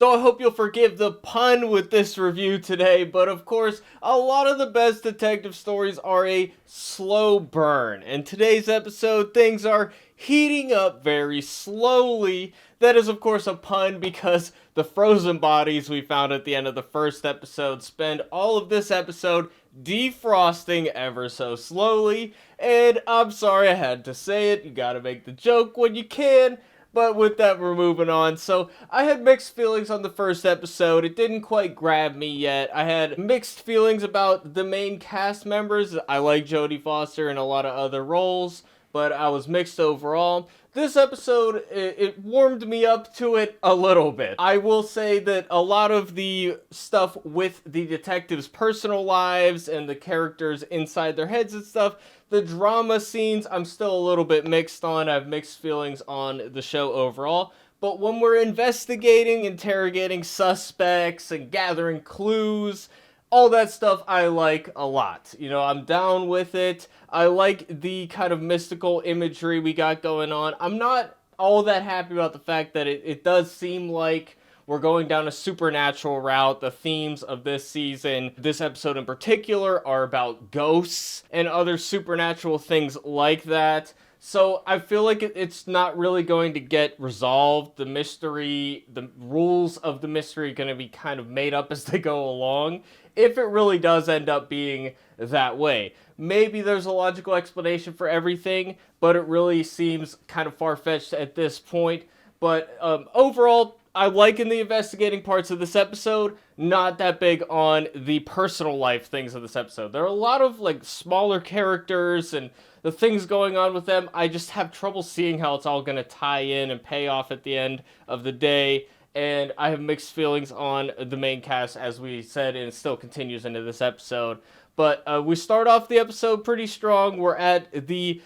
So I hope you'll forgive the pun with this review today, but of course, a lot of the best detective stories are a slow burn. In today's episode, things are heating up very slowly. That is, of course, a pun because the frozen bodies we found at the end of the first episode spend all of this episode defrosting ever so slowly. And I'm sorry I had to say it, you gotta make the joke when you can. But with that, we're moving on. So, I had mixed feelings on the first episode. It didn't quite grab me yet. I had mixed feelings about the main cast members. I like Jodie Foster and a lot of other roles, but I was mixed overall. This episode, it warmed me up to it a little bit. I will say that a lot of the stuff with the detectives' personal lives and the characters inside their heads and stuff, the drama scenes, I'm still a little bit mixed on. I have mixed feelings on the show overall. But when we're investigating, interrogating suspects, and gathering clues, all that stuff I like a lot. You know, I'm down with it. I like the kind of mystical imagery we got going on. I'm not all that happy about the fact that it does seem like we're going down a supernatural route. The themes of this season, this episode in particular, are about ghosts and other supernatural things like that. So I feel like it's not really going to get resolved. The mystery, the rules of the mystery are going to be kind of made up as they go along, if it really does end up being that way. Maybe there's a logical explanation for everything, but it really seems kind of far-fetched at this point. But overall, I like in the investigating parts of this episode, not that big on the personal life things of this episode. There are a lot of like smaller characters and the things going on with them. I just have trouble seeing how it's all going to tie in and pay off at the end of the day. And I have mixed feelings on the main cast, as we said, and it still continues into this episode. But we start off the episode pretty strong. We're at the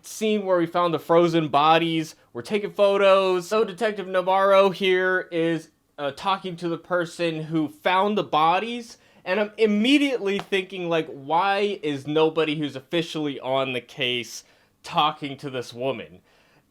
scene where we found the frozen bodies. We're taking photos. So Detective Navarro here is talking to the person who found the bodies. And I'm immediately thinking, like, why is nobody who's officially on the case talking to this woman?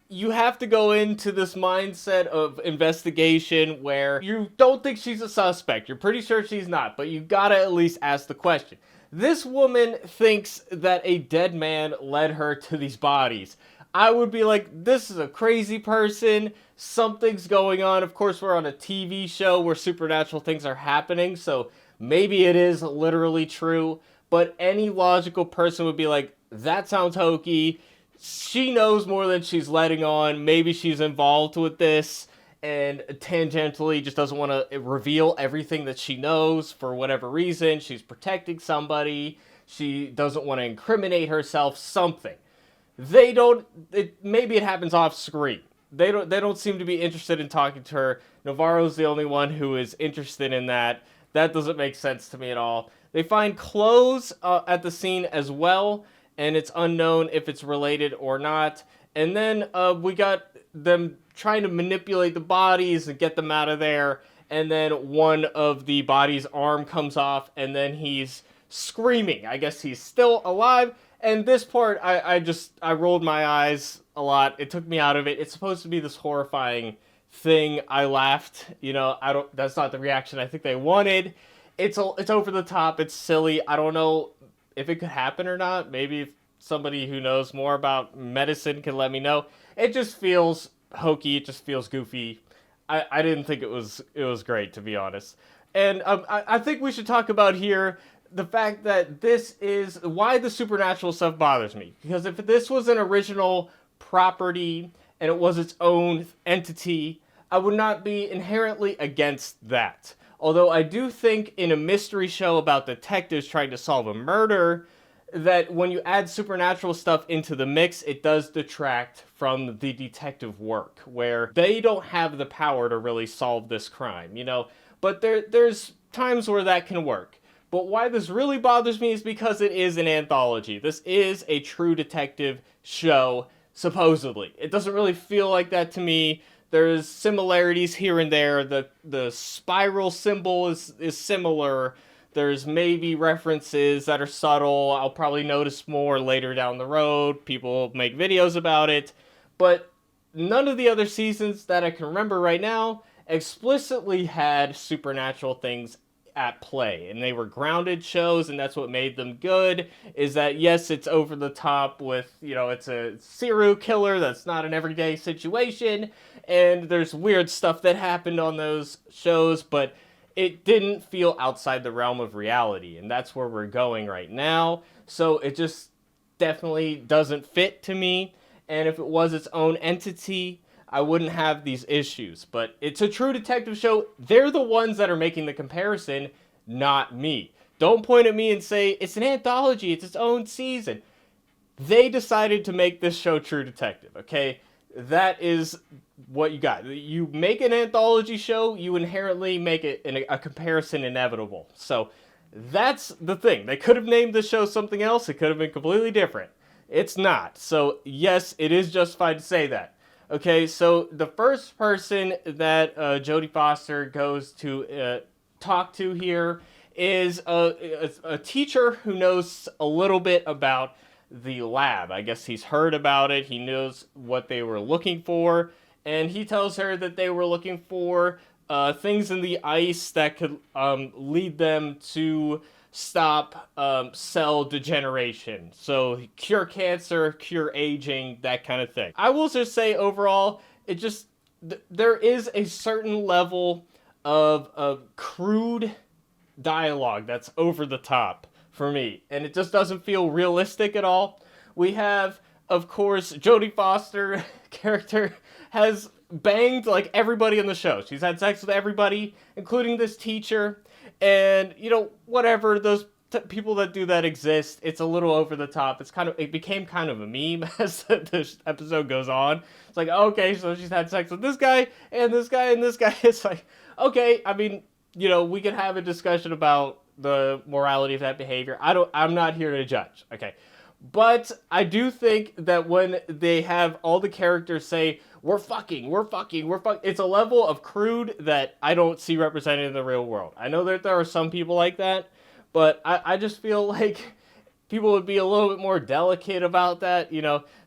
You have to go into this mindset of investigation where you don't think she's a suspect. You're pretty sure she's not, but you gotta at least ask the question. This woman thinks that a dead man led her to these bodies. I would be like, this is a crazy person. Something's going on. Of course, we're on a TV show where supernatural things are happening, so maybe it is literally true. But any logical person would be like, that sounds hokey. She knows more than she's letting on. Maybe she's involved with this and tangentially just doesn't want to reveal everything that she knows for whatever reason. She's protecting somebody. She doesn't want to incriminate herself, something. They don't, maybe it happens off screen. They don't seem to be interested in talking to her. Navarro's the only one who is interested in that. That doesn't make sense to me at all. They find clothes at the scene as well, and it's unknown if it's related or not. And then we got them trying to manipulate the bodies and get them out of there. And then one of the body's arm comes off, and then he's screaming. I guess he's still alive. And this part, I rolled my eyes a lot. It took me out of it. It's supposed to be this horrifying thing. I laughed. You know, that's not the reaction I think they wanted. It's over the top. It's silly. I don't know if it could happen or not. Maybe if somebody who knows more about medicine can let me know. It just feels hokey. It just feels goofy. I didn't think it was great, to be honest. And I think we should talk about here the fact that this is why the supernatural stuff bothers me. Because if this was an original property and it was its own entity, I would not be inherently against that. Although I do think in a mystery show about detectives trying to solve a murder, that when you add supernatural stuff into the mix, it does detract from the detective work, where they don't have the power to really solve this crime, you know? But there's times where that can work. But why this really bothers me is because it is an anthology. This is a true detective show, supposedly. It doesn't really feel like that to me. There's similarities here and there. The spiral symbol is similar. There's maybe references that are subtle. I'll probably notice more later down the road. People make videos about it. But none of the other seasons that I can remember right now, explicitly had supernatural things at play, and they were grounded shows, and that's what made them good. Is that, yes, it's over the top with, it's a serial killer that's not an everyday situation, and there's weird stuff that happened on those shows, but it didn't feel outside the realm of reality, and that's where we're going right now. So it just definitely doesn't fit to me, and if it was its own entity, I wouldn't have these issues. But it's a True Detective show. They're the ones that are making the comparison, not me. Don't point at me and say, it's an anthology, it's its own season. They decided to make this show True Detective, okay? That is what you got. You make an anthology show, you inherently make it a comparison inevitable. So that's the thing. They could have named the show something else. It could have been completely different. It's not. So yes, it is justified to say that. Okay, so the first person that Jodie Foster goes to talk to here is a teacher who knows a little bit about the lab. I guess he's heard about it. He knows what they were looking for, and he tells her that they were looking for things in the ice that could lead them to stop cell degeneration. So cure cancer, cure aging, that kind of thing. I will just say overall, it just, there is a certain level of crude dialogue that's over the top for me, and it just doesn't feel realistic at all. We have, of course, Jodie Foster character has banged like everybody in the show. She's had sex with everybody, including this teacher. And, whatever, those people that do that exist. It's a little over the top. It became kind of a meme as the episode goes on. It's like, okay, so she's had sex with this guy, and this guy, and this guy. It's like, okay, I mean, we can have a discussion about the morality of that behavior. I'm not here to judge, okay? But I do think that when they have all the characters say, we're fucking, it's a level of crude that I don't see represented in the real world. I know that there are some people like that, but I just feel like people would be a little bit more delicate about that.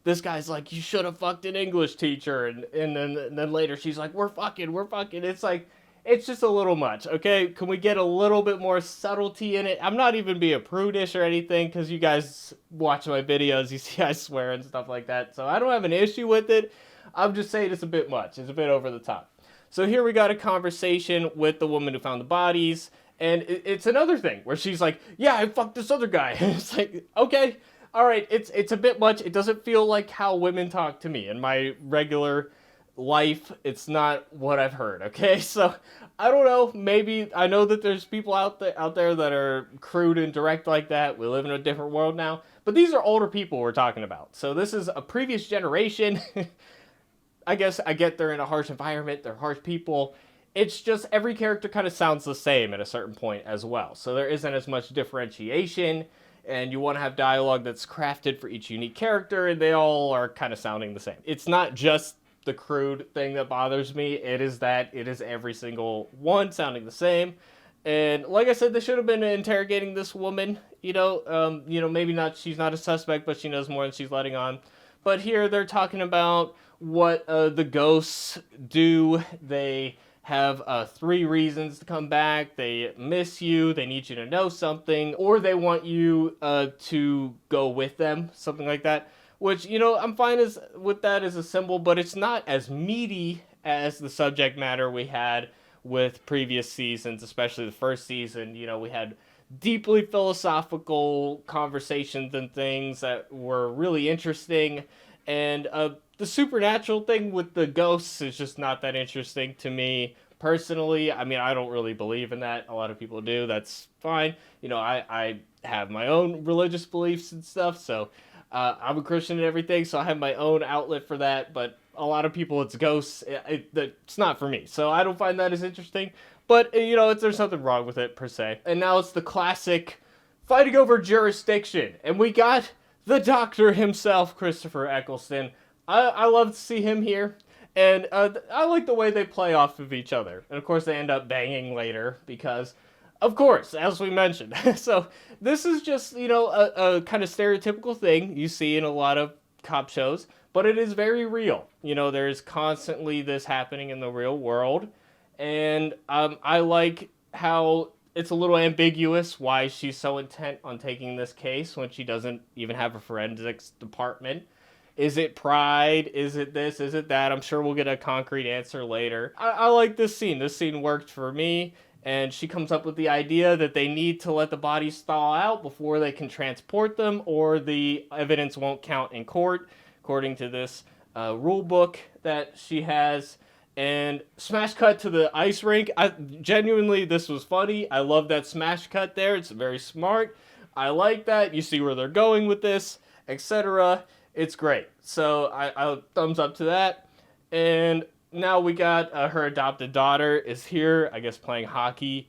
This guy's like, you should have fucked an English teacher, and then later she's like, we're fucking. It's like, it's just a little much, okay? Can we get a little bit more subtlety in it? I'm not even being prudish or anything, because you guys watch my videos, you see I swear and stuff like that, so I don't have an issue with it. I'm just saying it's a bit much. It's a bit over the top. So here we got a conversation with the woman who found the bodies, and it's another thing where she's like, yeah, I fucked this other guy. It's like, okay, all right, it's a bit much. It doesn't feel like how women talk to me in my regular life. It's not what I've heard, okay? So I don't know, maybe, I know that there's people out there that are crude and direct like that. We live in a different world now, but these are older people we're talking about. So this is a previous generation. I guess I get they're in a harsh environment, they're harsh people. It's just every character kind of sounds the same at a certain point as well. So there isn't as much differentiation, and you want to have dialogue that's crafted for each unique character, and they all are kind of sounding the same. It's not just the crude thing that bothers me. It is every single one sounding the same. And like I said, they should have been interrogating this woman. Maybe not. She's not a suspect, but she knows more than she's letting on. But here they're talking about what the ghosts do. They have 3 reasons to come back. They miss you, they need you to know something, or they want you to go with them, something like that. Which, I'm fine with that as a symbol, but it's not as meaty as the subject matter we had with previous seasons, especially the first season. We had deeply philosophical conversations and things that were really interesting, and the supernatural thing with the ghosts is just not that interesting to me personally. I mean, I don't really believe in that. A lot of people do. That's fine. I have my own religious beliefs and stuff, so I'm a Christian and everything, so I have my own outlet for that, but a lot of people, it's ghosts. It's not for me, so I don't find that as interesting. But, there's nothing wrong with it, per se. And now it's the classic fighting over jurisdiction. And we got the Doctor himself, Christopher Eccleston. I love to see him here. And I like the way they play off of each other. And, of course, they end up banging later because, of course, as we mentioned. So this is just, a kind of stereotypical thing you see in a lot of cop shows. But it is very real. There's constantly this happening in the real world. And I like how it's a little ambiguous why she's so intent on taking this case when she doesn't even have a forensics department. Is it pride? Is it this? Is it that? I'm sure we'll get a concrete answer later. I like this scene. This scene worked for me. And she comes up with the idea that they need to let the bodies thaw out before they can transport them, or the evidence won't count in court, according to this rule book that she has. And smash cut to the ice rink. Genuinely, this was funny. I love that smash cut there. It's very smart. I like that. You see where they're going with this, etc. It's great. So I thumbs up to that. And now we got her adopted daughter is here, I guess, playing hockey.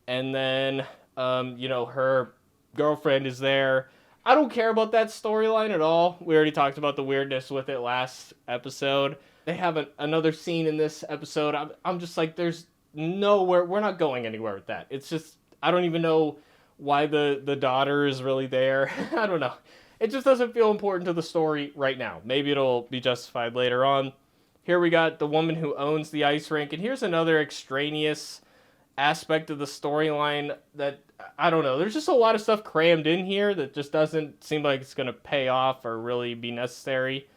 And then, her girlfriend is there. I don't care about that storyline at all. We already talked about the weirdness with it last episode. They have another scene in this episode. I'm just like, there's nowhere. We're not going anywhere with that. It's just, I don't even know why the daughter is really there. I don't know. It just doesn't feel important to the story right now. Maybe it'll be justified later on. Here we got the woman who owns the ice rink. And here's another extraneous aspect of the storyline that, I don't know. There's just a lot of stuff crammed in here that just doesn't seem like it's going to pay off or really be necessary.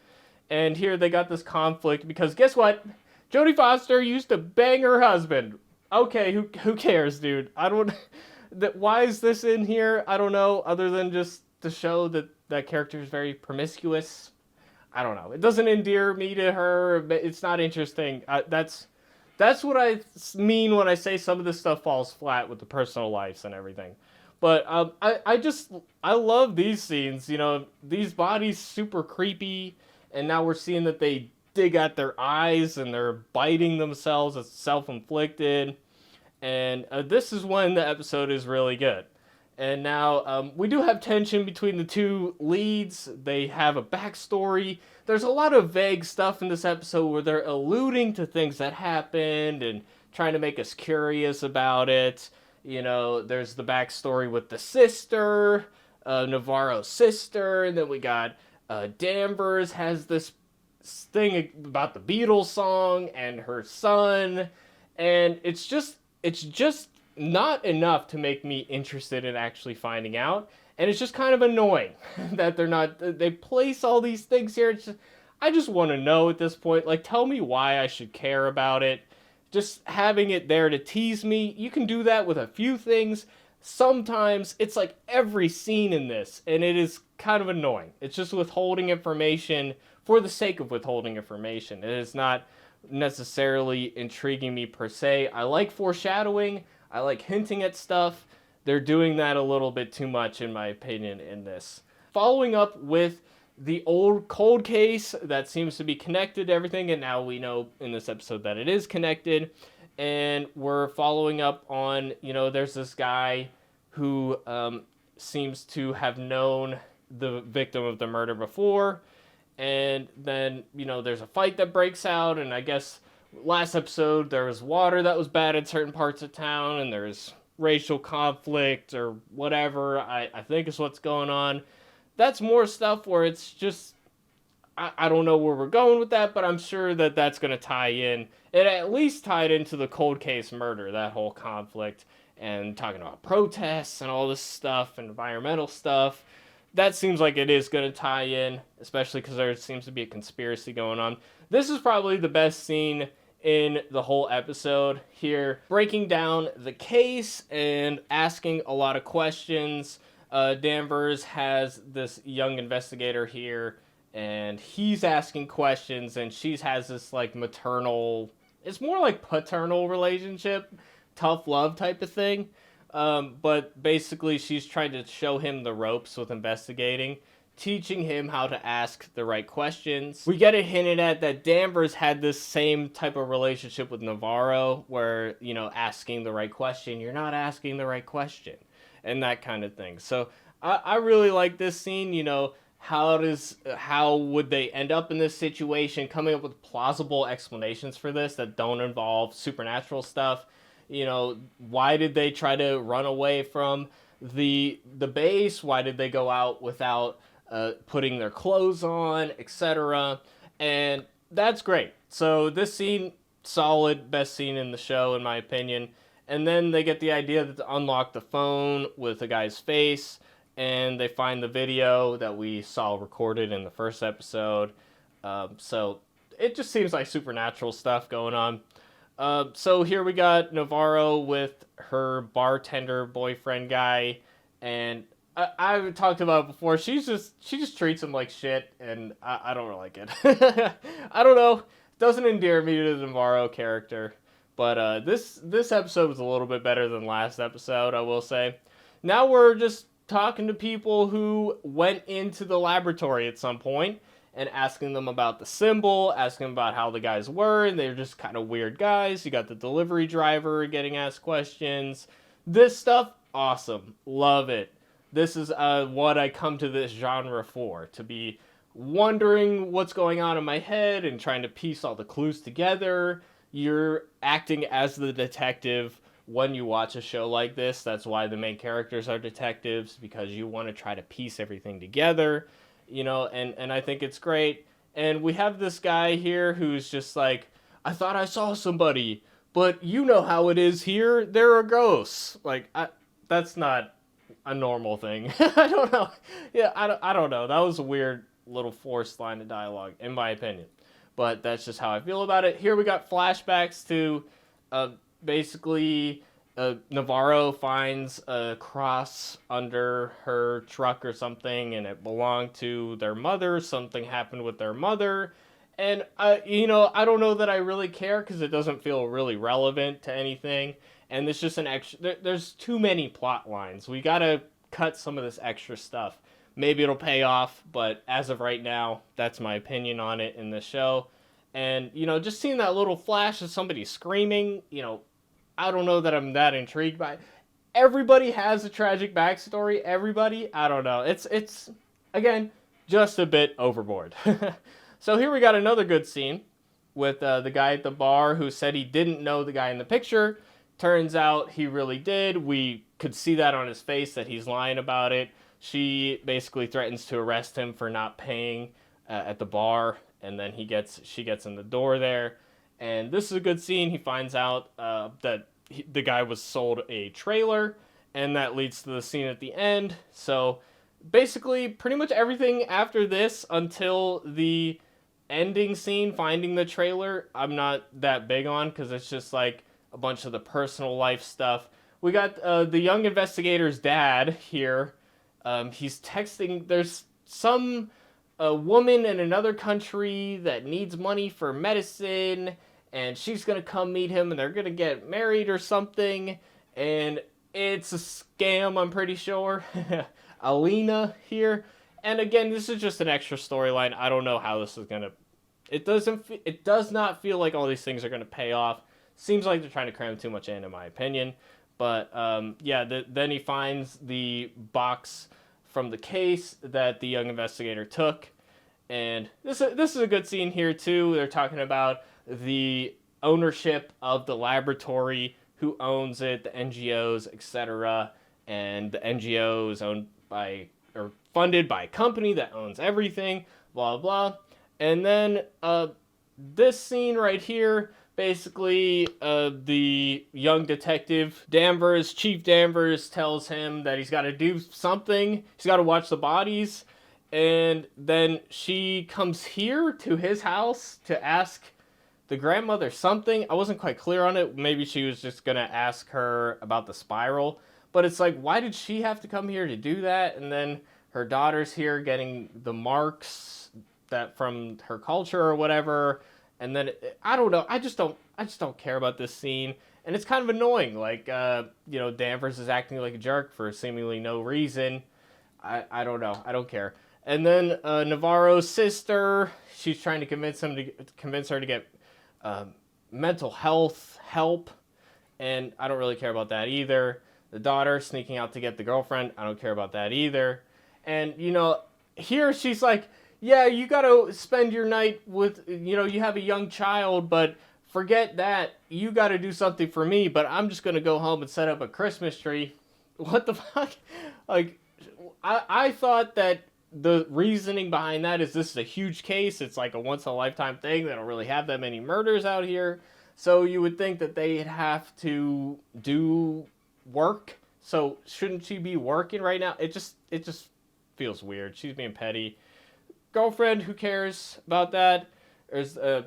And here they got this conflict because guess what? Jodie Foster used to bang her husband. Okay, who cares, dude? I don't... Why is this in here? I don't know, other than just to show that that character is very promiscuous. I don't know. It doesn't endear me to her. It's not interesting. That's what I mean when I say some of this stuff falls flat with the personal lives and everything. But I love these scenes. You know, these bodies super creepy, and now we're seeing that they dig at their eyes and they're biting themselves. It's self-inflicted, and this is when the episode is really good. And now we do have tension between the two leads. They have a backstory. There's a lot of vague stuff in this episode where they're alluding to things that happened and trying to make us curious about it. You know, there's the backstory with the sister, Navarro's sister, and then we got Danvers has this thing about the Beatles song and her son, and it's just not enough to make me interested in actually finding out. And it's just kind of annoying that they place all these things here. I just want to know at this point, like, tell me why I should care about it. Just having it there to tease me, you can do that with a few things. Sometimes it's like every scene in this, and it is kind of annoying. It's just withholding information for the sake of withholding information. It is not necessarily intriguing me per se. I like foreshadowing. I like hinting at stuff. They're doing that a little bit too much, in my opinion, in this. Following up with the old cold case that seems to be connected to everything, and now we know in this episode that it is connected. And we're following up on, there's this guy who seems to have known the victim of the murder before. And then, there's a fight that breaks out, and I guess last episode there was water that was bad in certain parts of town, and there's racial conflict or whatever, I think is what's going on. That's more stuff where it's just, I don't know where we're going with that, but I'm sure that that's going to tie in. It at least tied into the cold case murder, that whole conflict, and talking about protests and all this stuff, and environmental stuff. That seems like it is going to tie in, especially because there seems to be a conspiracy going on. This is probably the best scene in the whole episode here, breaking down the case and asking a lot of questions. Danvers has this young investigator here, and he's asking questions, and she has this like maternal, it's more like paternal relationship, tough love type of thing. But basically she's trying to show him the ropes with investigating, teaching him how to ask the right questions. We get it hinted at that Danvers had this same type of relationship with Navarro where, asking the right question, you're not asking the right question, and that kind of thing. So I really like this scene. How would they end up in this situation, coming up with plausible explanations for this that don't involve supernatural stuff. Why did they try to run away from the base? Why did they go out without putting their clothes on, etc.? And that's great. So this scene solid, best scene in the show in my opinion. And then they get the idea to unlock the phone with a guy's face, and they find the video that we saw recorded in the first episode. So it just seems like supernatural stuff going on. So here we got Navarro with her bartender boyfriend guy, and I've talked about it before. She just treats him like shit, and I don't really like it. I don't know. Doesn't endear me to the Navarro character, but this episode was a little bit better than last episode, I will say. Now we're just talking to people who went into the laboratory at some point and asking them about the symbol, asking them about how the guys were, and they're just kind of weird guys. You got the delivery driver getting asked questions. This stuff, awesome. Love it. This is what I come to this genre for, to be wondering what's going on in my head and trying to piece all the clues together. You're acting as the detective when you watch a show like this. That's why the main characters are detectives, because you want to try to piece everything together, and I think it's great. And we have this guy here who's just like, I thought I saw somebody, but you know how it is here. There are ghosts. Like, that's not a normal thing. I don't know. Yeah, I don't know. That was a weird little forced line of dialogue, in my opinion. But that's just how I feel about it. Here we got flashbacks to basically Navarro finds a cross under her truck or something, and it belonged to their mother. Something happened with their mother. And, I don't know that I really care because it doesn't feel really relevant to anything. And there's just there's too many plot lines. We gotta cut some of this extra stuff. Maybe it'll pay off, but as of right now, that's my opinion on it in the show. And, just seeing that little flash of somebody screaming, I don't know that I'm that intrigued by it. Everybody has a tragic backstory. Everybody, I don't know. It's again, just a bit overboard. So here we got another good scene with the guy at the bar who said he didn't know the guy in the picture. Turns out he really did. We could see that on his face that he's lying about it. She basically threatens to arrest him for not paying at the bar, and then she gets in the door there. And this is a good scene. He finds out that the guy was sold a trailer, and that leads to the scene at the end. So basically, pretty much everything after this until the ending scene, finding the trailer, I'm not that big on, because it's just like a bunch of the personal life stuff. We got the young investigator's dad here. He's texting. There's some woman in another country that needs money for medicine, and she's gonna come meet him, and they're gonna get married or something. And it's a scam, I'm pretty sure. Alina here. And again, this is just an extra storyline. I don't know how this is gonna. It does not feel like all these things are gonna pay off. Seems like they're trying to cram too much in my opinion. But then he finds the box from the case that the young investigator took, and this is a good scene here too. They're talking about the ownership of the laboratory, who owns it, the NGOs, etc. And the NGO is owned by or funded by a company that owns everything, blah blah. And then this scene right here, basically the young detective Chief Danvers tells him that he's got to do something. He's got to watch the bodies. And then she comes here to his house to ask the grandmother something. I wasn't quite clear on it. Maybe she was just going to ask her about the spiral. But it's like, why did she have to come here to do that? And then her daughter's here getting the marks that from her culture or whatever. And then I don't know. I just don't care about this scene, and it's kind of annoying. Like Danvers is acting like a jerk for seemingly no reason. I don't know. I don't care. And then Navarro's sister, she's trying to convince her to get mental health help, and I don't really care about that either. The daughter sneaking out to get the girlfriend, I don't care about that either. And here she's like, yeah, you gotta spend your night with, you have a young child, but forget that. You gotta do something for me, but I'm just gonna go home and set up a Christmas tree. What the fuck? Like, I thought that the reasoning behind that is this is a huge case. It's like a once-in-a-lifetime thing. They don't really have that many murders out here. So you would think that they'd have to do work. So shouldn't she be working right now? It just feels weird. She's being petty. Girlfriend, who cares about that? There's a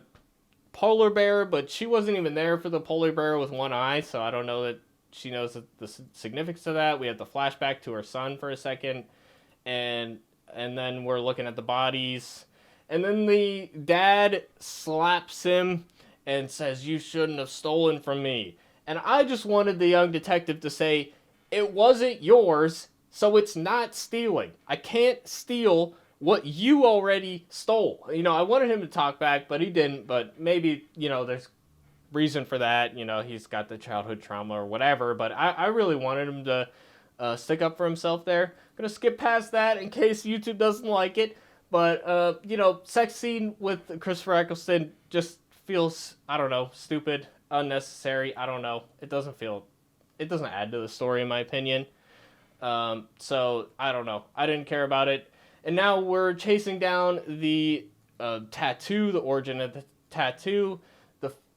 polar bear, but she wasn't even there for the polar bear with one eye, so I don't know that she knows the significance of that. We have the flashback to her son for a second, and then we're looking at the bodies, and then the dad slaps him and says, "You shouldn't have stolen from me." And I just wanted the young detective to say, "It wasn't yours, so it's not stealing. I can't steal what you already stole." I wanted him to talk back, but he didn't. But maybe, there's reason for that. He's got the childhood trauma or whatever. But I really wanted him to stick up for himself there. Gonna skip past that in case YouTube doesn't like it. But, sex scene with Christopher Eccleston just feels, I don't know, stupid, unnecessary. I don't know. It doesn't add to the story, in my opinion. So, I don't know. I didn't care about it. And now we're chasing down the tattoo, the origin of the tattoo.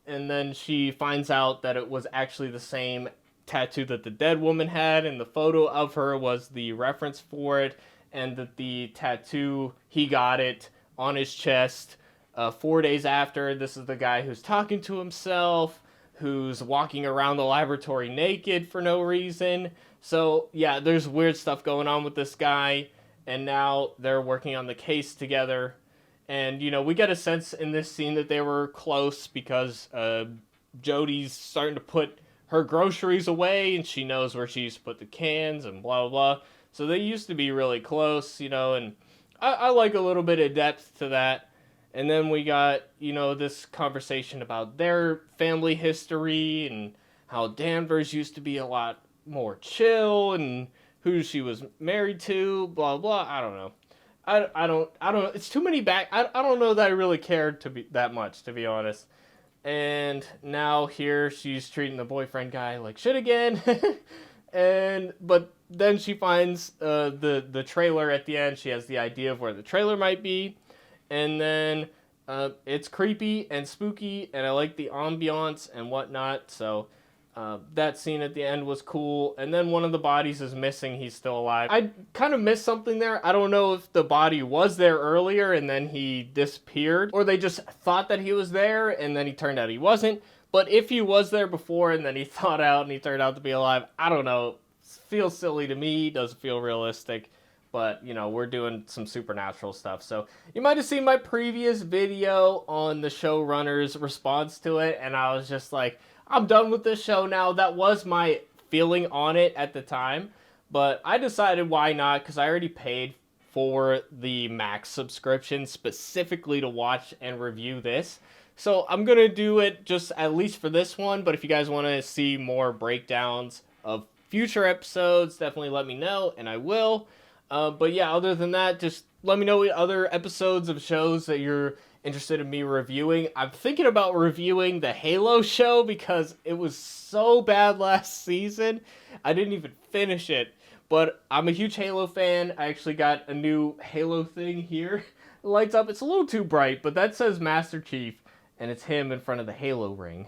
And then she finds out that it was actually the same tattoo that the dead woman had, and the photo of her was the reference for it, and that the tattoo, he got it on his chest 4 days after. This is the guy who's talking to himself, who's walking around the laboratory naked for no reason. So, yeah, there's weird stuff going on with this guy, and now they're working on the case together. And, we get a sense in this scene that they were close because Jodie's starting to put her groceries away, and she knows where she used to put the cans and blah, blah, blah. So they used to be really close, and I like a little bit of depth to that. And then we got, this conversation about their family history and how Danvers used to be a lot more chill and who she was married to, blah, blah. I don't know. I don't know. It's too many I don't know that I really cared to be that much, to be honest. And now here she's treating the boyfriend guy like shit again. But then she finds the trailer at the end. She has the idea of where the trailer might be. And then it's creepy and spooky, and I like the ambiance and whatnot. So that scene at the end was cool. And then one of the bodies is missing. He's still alive. I kind of missed something there. I don't know if the body was there earlier and then he disappeared, or they just thought that he was there and then he turned out he wasn't. But if he was there before and then he thawed out and he turned out to be alive, I don't know. It feels silly to me. Doesn't feel realistic. But, we're doing some supernatural stuff. So you might have seen my previous video on the showrunner's response to it, and I was just like, I'm done with this show now. That was my feeling on it at the time. But I decided why not, because I already paid for the Max subscription specifically to watch and review this. So I'm going to do it just at least for this one. But if you guys want to see more breakdowns of future episodes, definitely let me know, and I will. But yeah, other than that, just let me know what other episodes of shows that you're interested in me reviewing. I'm thinking about reviewing the Halo show because it was so bad last season. I didn't even finish it, but I'm a huge Halo fan. I actually got a new Halo thing here. It lights up. It's a little too bright, but that says Master Chief, and it's him in front of the Halo ring.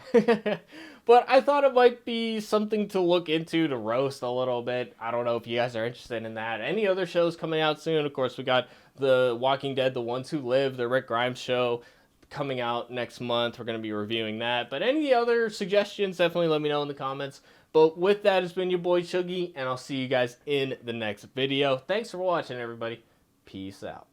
But I thought it might be something to look into, to roast a little bit. I don't know if you guys are interested in that. Any other shows coming out soon? Of course, we got The Walking Dead, The Ones Who Live, the Rick Grimes show coming out next month. We're going to be reviewing that. But any other suggestions, definitely let me know in the comments. But with that, it's been your boy Chuggy, and I'll see you guys in the next video. Thanks for watching, everybody. Peace out.